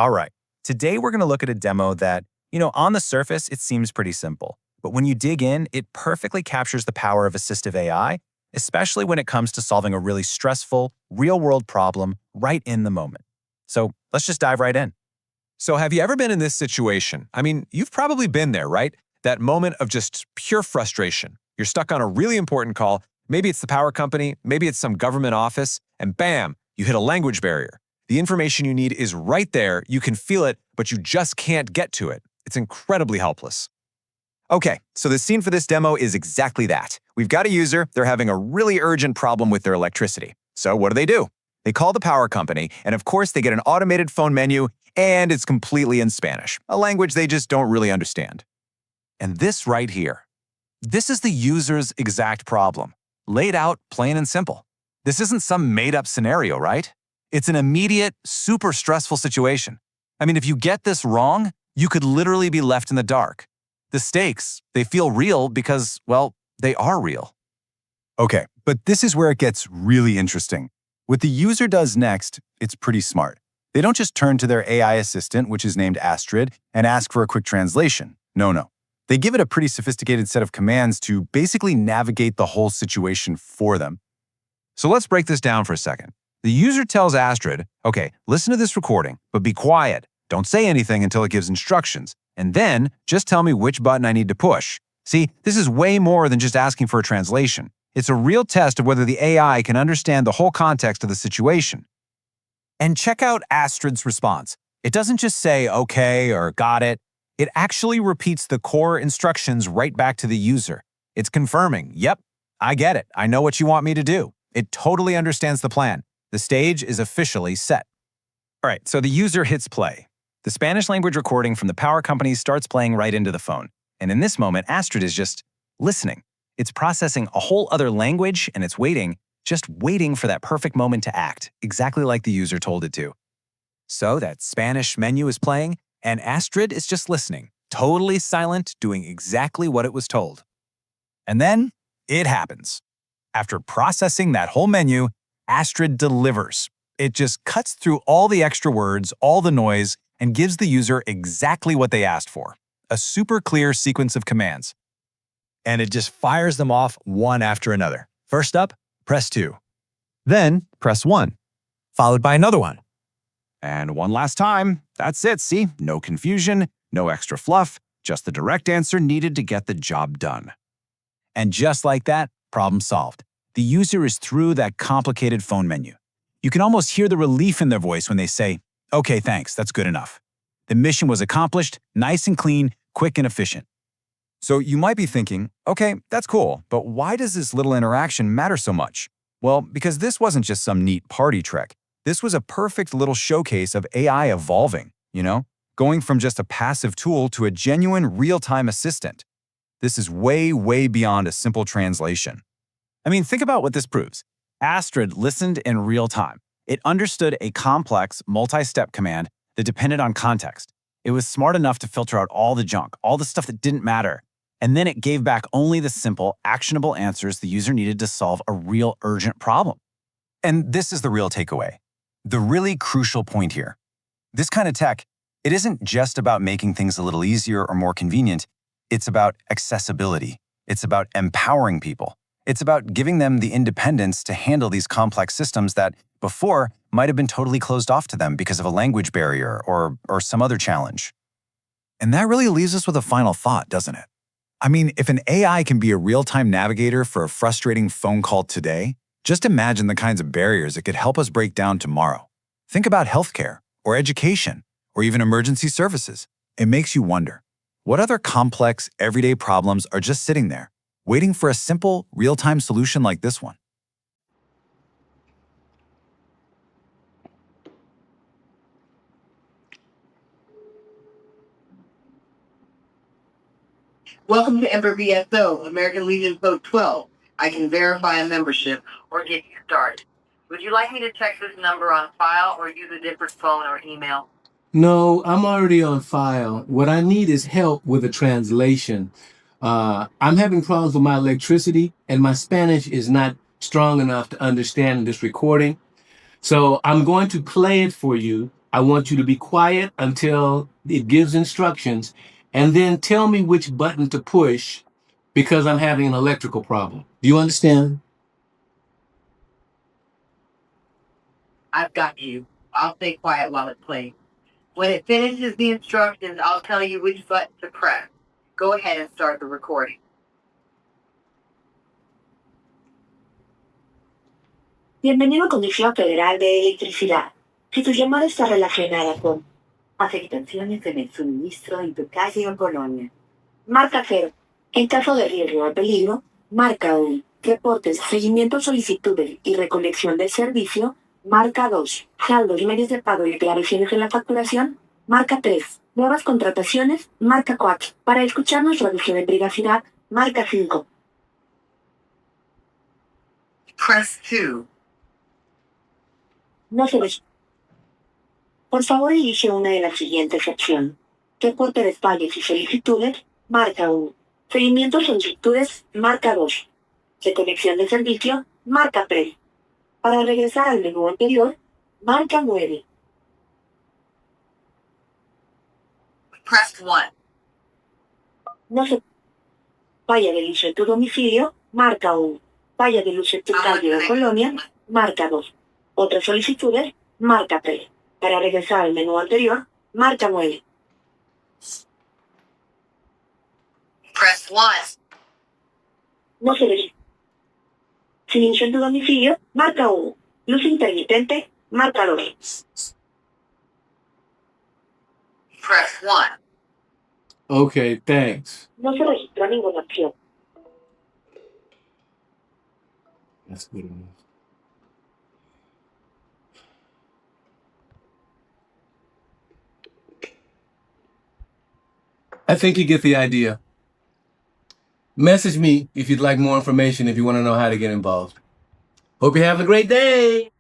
All right. Today we're going to look at a demo that, on the surface, it seems pretty simple. But when you dig in, it perfectly captures the power of assistive AI, especially when it comes to solving a really stressful, real-world problem right in the moment. So let's just dive right in. So have you ever been in this situation? I mean, you've probably been there, right? That moment of just pure frustration. You're stuck on a really important call. Maybe it's the power company, maybe it's some government office, and bam, you hit a language barrier. The information you need is right there, you can feel it, but you just can't get to it. It's incredibly helpless. Okay, so the scene for this demo is exactly that. We've got a user, they're having a really urgent problem with their electricity. So what do? They call the power company, and of course they get an automated phone menu, and it's completely in Spanish, a language they just don't really understand. And this right here, this is the user's exact problem, laid out plain and simple. This isn't some made-up scenario, right? It's an immediate, super stressful situation. I mean, if you get this wrong, you could literally be left in the dark. The stakes, they feel real because, well, they are real. Okay, but this is where it gets really interesting. What the user does next, it's pretty smart. They don't just turn to their AI assistant, which is named Astrid, and ask for a quick translation. No. They give it a pretty sophisticated set of commands to basically navigate the whole situation for them. So let's break this down for a second. The user tells Astrid, okay, listen to this recording, but be quiet. Don't say anything until it gives instructions. And then just tell me which button I need to push. See, this is way more than just asking for a translation. It's a real test of whether the AI can understand the whole context of the situation. And check out Astrid's response. It doesn't just say, okay, or got it. It actually repeats the core instructions right back to the user. It's confirming, yep, I get it. I know what you want me to do. It totally understands the plan. The stage is officially set. All right, so the user hits play. The Spanish language recording from the power company starts playing right into the phone. And in this moment, Astrid is just listening. It's processing a whole other language, and it's just waiting for that perfect moment to act, exactly like the user told it to. So that Spanish menu is playing, and Astrid is just listening, totally silent, doing exactly what it was told. And then it happens. After processing that whole menu, Astrid delivers. It just cuts through all the extra words, all the noise, and gives the user exactly what they asked for, a super clear sequence of commands. And it just fires them off one after another. First up, press 2. Then press 1, followed by another one. And one last time. That's it, see? No confusion, no extra fluff, just the direct answer needed to get the job done. And just like that, problem solved. The user is through that complicated phone menu. You can almost hear the relief in their voice when they say, okay, thanks, that's good enough. The mission was accomplished, nice and clean, quick and efficient. So you might be thinking, okay, that's cool, but why does this little interaction matter so much? Well, because this wasn't just some neat party trick. This was a perfect little showcase of AI evolving, going from just a passive tool to a genuine real-time assistant. This is way, way beyond a simple translation. I mean, think about what this proves. Astrid listened in real time. It understood a complex, multi-step command that depended on context. It was smart enough to filter out all the junk, all the stuff that didn't matter. And then it gave back only the simple, actionable answers the user needed to solve a real urgent problem. And this is the real takeaway. The really crucial point here. This kind of tech, it isn't just about making things a little easier or more convenient. It's about accessibility. It's about empowering people. It's about giving them the independence to handle these complex systems that before might have been totally closed off to them because of a language barrier or some other challenge. And that really leaves us with a final thought, doesn't it? I mean, if an AI can be a real-time navigator for a frustrating phone call today, just imagine the kinds of barriers it could help us break down tomorrow. Think about healthcare, or education, or even emergency services. It makes you wonder, what other complex, everyday problems are just sitting there, waiting for a simple, real-time solution like this one? Welcome to Ember BSO, American Legion Code 12. I can verify a membership or get you started. Would you like me to check this number on file or use a different phone or email? No, I'm already on file. What I need is help with a translation. I'm having problems with my electricity, and my Spanish is not strong enough to understand this recording. So I'm going to play it for you, I want you to be quiet until it gives instructions, and then tell me which button to push because I'm having an electrical problem. Do you understand? I've got you. I'll stay quiet while it plays. When it finishes the instructions, I'll tell you which button to press. Go ahead and start the recording. Bienvenido a Comisión Federal de Electricidad. Si tu llamada está relacionada con afectaciones en el suministro en tu calle o colonia, marca 0. En caso de riesgo o peligro, marca 1. Reportes, seguimiento, solicitudes y recolección del servicio, marca 2. Saldos, medios de pago y declaraciones en la facturación, marca 3. Nuevas contrataciones, marca 4. Para escuchar nuestra revisión de privacidad, marca 5. Press 2. No se des... Por favor, elige una de las siguientes opciones. Reporte de fallos y solicitudes, marca 1. Seguimiento solicitudes, marca 2. Recolección de servicio, marca 3. Para regresar al menú anterior, marca 9. Press 1. No se... Falla de luz en tu domicilio, marca 1. Falla de luz en tu calle o colonia, marca 2. Otras solicitudes, marca 3. Para regresar al menú anterior, marca 9. Press 1. No se ve. Silencio en tu domicilio, marca 1. Luz intermitente, marca 2. Press 1. Okay, thanks. No se registró ninguna opción. That's good enough. I think you get the idea. Message me if you'd like more information if you want to know how to get involved. Hope you're having a great day.